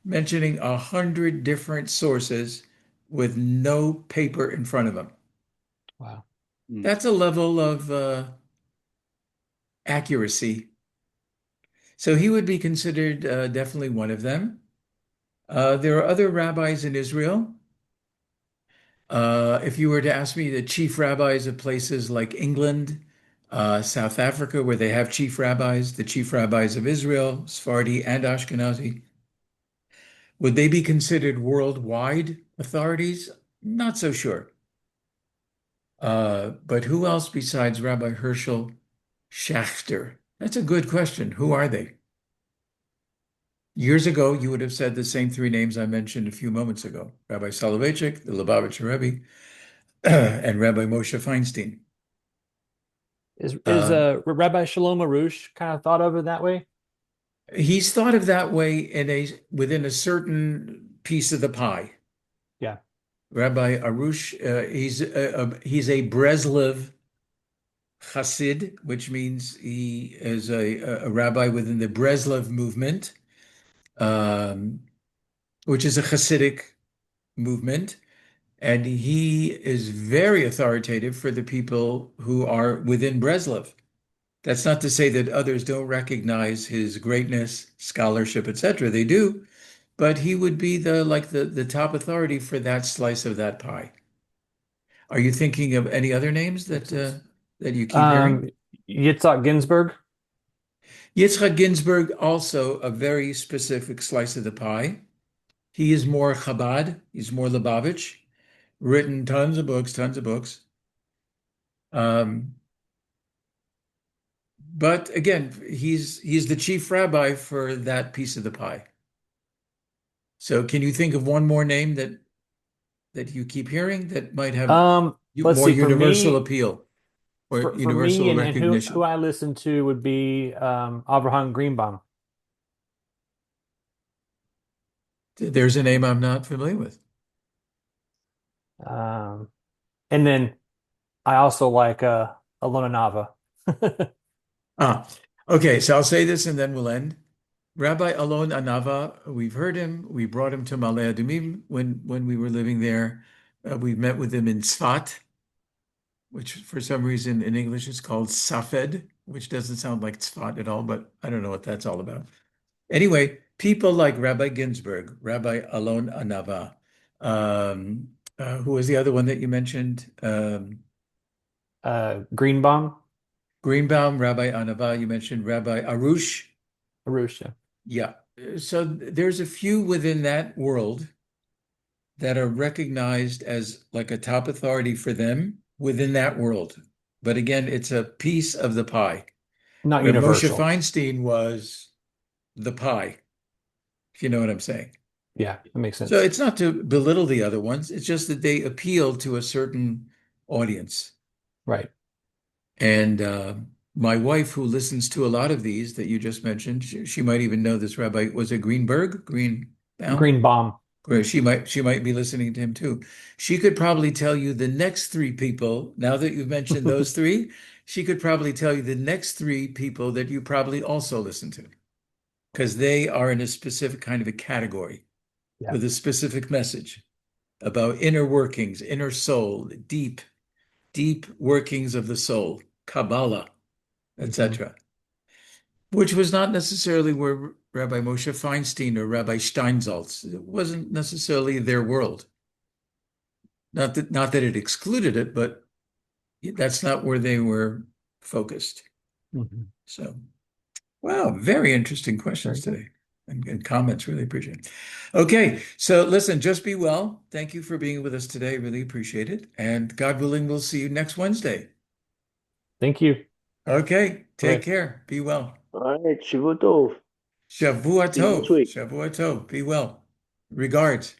mentioning 100 different sources with no paper in front of him. Wow. That's a level of accuracy. So he would be considered definitely one of them. There are other rabbis in Israel. If you were to ask me the chief rabbis of places like England, South Africa, where they have chief rabbis, the chief rabbis of Israel, Sephardi and Ashkenazi, would they be considered worldwide authorities? Not so sure. But who else besides Rabbi Herschel Schachter? That's a good question. Who are they? Years ago, you would have said the same three names I mentioned a few moments ago. Rabbi Soloveitchik, the Lubavitcher Rebbe, and Rabbi Moshe Feinstein. Is Rabbi Shalom Arush kind of thought of it that way? He's thought of that way within a certain piece of the pie. Yeah. Rabbi Arush, he's a Breslov Chassid, which means he is a rabbi within the Breslov movement, um, which is a Hasidic movement. And he is very authoritative for the people who are within Breslov. That's not to say that others don't recognize his greatness, scholarship, etc. They do, but he would be the top authority for that slice of that pie. Are you thinking of any other names Makes sense. that you keep hearing? Um, Yitzhak Ginsburg. Yitzhak Ginsburg, also a very specific slice of the pie. He is more Chabad, he's more Lubavitch, written tons of books, tons of books. But again, he's the chief rabbi for that piece of the pie. So can you think of one more name that you keep hearing that might have Let's more see. For universal me, appeal or for me, universal and who recognition? I listen to would be Avraham Greenbaum. There's a name I'm not familiar with. Um, and then I also like Alona Nava. Ah, okay. So I'll say this and then we'll end. Rabbi Alon Anava, we've heard him. We brought him to Ma'ale Adumim when we were living there. We met with him in Tzfat, which for some reason in English is called Safed, which doesn't sound like Tzfat at all, but I don't know what that's all about. Anyway, people like Rabbi Ginsburg, Rabbi Alon Anava, who was the other one that you mentioned? Greenbaum, Greenbaum, Rabbi Anava, you mentioned Rabbi Arush. Arusha. Yeah. So there's a few within that world that are recognized as like a top authority for them within that world. But again, it's a piece of the pie. Not Reb Moshe universal. Feinstein was the pie, if you know what I'm saying. Yeah, that makes So sense. it's not to belittle the other ones, it's just that they appeal to a certain audience. Right. And my wife, who listens to a lot of these that you just mentioned, she might even know this rabbi. Was it Greenberg? Greenbaum? Greenbaum. Or she might be listening to him too. She could probably tell you the next three people. Now that you've mentioned those three, she could probably tell you the next three people that you probably also listen to, because they are in a specific kind of a category Yeah. with a specific message about inner workings, inner soul, deep, deep workings of the soul, Kabbalah, Mhm. etc., which was not necessarily where Rabbi Moshe Feinstein or Rabbi Steinsaltz, it wasn't necessarily their world. Not that it excluded it, but that's not where they were focused. Mhm. So, wow, very interesting Very questions good. today and comments. Really appreciate it. Okay, so listen, just be well. Thank you for being with us today. Really appreciate it. And God willing, we'll see you next Wednesday. Thank you. Okay, take Okay. care. Be well. All right, Shavua Tov. Shavua See you next Tov. week. Shavua Tov. Be well. Regards.